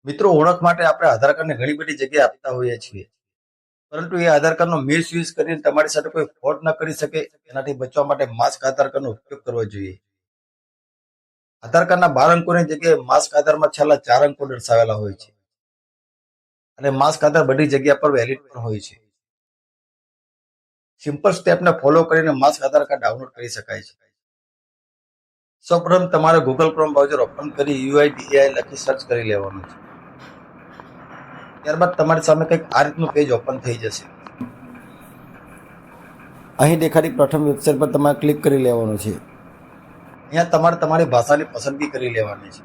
મિત્રો, ઓળખ માટે આપણે આધાર કાર્ડને ઘણી બધી જગ્યાએ આપતા હોઈએ છીએ, પરંતુ એ આધાર કાર્ડનો મિસયુઝ કરીને તમારી સાથે કોઈ ફ્રોડ ન કરી શકે એનાથી બચવા માટે માસ્ક આધાર કાર્ડનો ઉપયોગ કરવો જોઈએ. આધાર કાર્ડના 12 અંકોની જગ્યાએ માસ્ક આધારમાં છેલ્લા 4 અંકો દર્શાવેલા હોય છે અને માસ્ક આધાર બધી જગ્યા પર વેલિડ પણ હોય છે. સિમ્પલ સ્ટેપને ફોલો કરીને માસ્ક આધાર કાર્ડ ડાઉનલોડ કરી શકાય છે. સૌપ્રથમ તમારે ગૂગલ ક્રોમ બ્રાઉઝર ઓપન કરી UIDAI લખી સર્ચ કરી લેવાનું છે. ત્યારબાદ તમારી સામે કંઈક આ રીતનું પેજ ઓપન થઈ જશે. અહીં દેખાતી પ્રથમ વેબસાઇટ પર તમારે ક્લિક કરી લેવાનું છે. અહીંયા તમારે તમારી ભાષાની પસંદગી કરી લેવાની છે.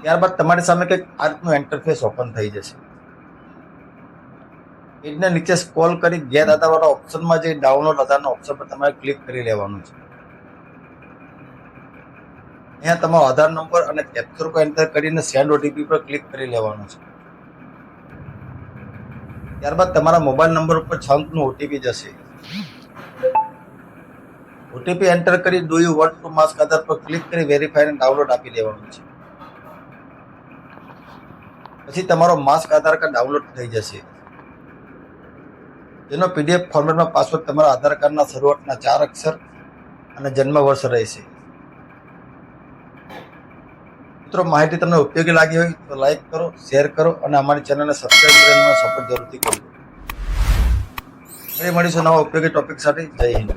ત્યારબાદ તમારી સામે કંઈક આ રીતનું ઇન્ટરફેસ ઓપન થઈ જશે. પેજને નીચે સ્ક્રોલ કરી ગેટ આધારવાળા ઓપ્શનમાં જઈ ડાઉનલોડ આધારના ઓપ્શન પર તમારે ક્લિક કરી લેવાનું છે. અહીંયા તમારો આધાર નંબર અને કેપ્ચર કોડ એન્ટર કરીને સેન્ડ ઓટીપી પર ક્લિક કરી લેવાનું છે. ત્યારબાદ તમારા મોબાઈલ નંબર ઉપર 6 અંકનું ઓટીપી જશે. ઓટીપી એન્ટર કરી do you want to mask Aadhaar પર ક્લિક કરી વેરીફાઈ અને ડાઉનલોડ આપી દેવાનું છે. પછી તમારો માસ્ક આધાર કાર્ડ ડાઉનલોડ થઈ જશે, જેનો PDF ફોર્મેટમાં પાસવર્ડ તમારા આધાર કાર્ડના શરૂઆતના 4 અક્ષર અને જન્મ વર્ષ રહેશે. મિત્રો, માહિતી તમને ઉપયોગી લાગી હોય તો લાઈક કરો, શેર કરો અને અમારી ચેનલને સબસ્ક્રાઇબ કરીને સપોર્ટ જરૂરથી કરજો. ફરી મળીશું નવા ઉપયોગી ટોપિક સાથે. જય હિન્દ.